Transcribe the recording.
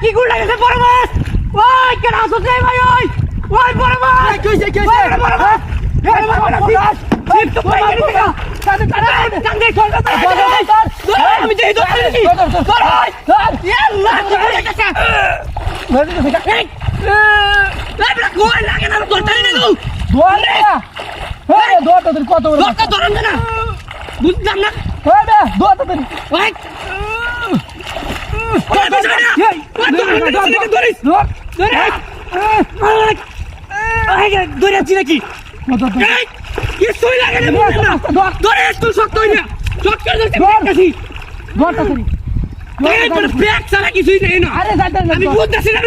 কি গুল লাগেছে বড় মাছ ওই কেন আসছ রে ভাই ওই বড় মাছ কইছে বড় মাছ আমি দেই তো বুঝলাম না ধরেছি নাকি কিছুই নেই না আমি বুঝতেছি না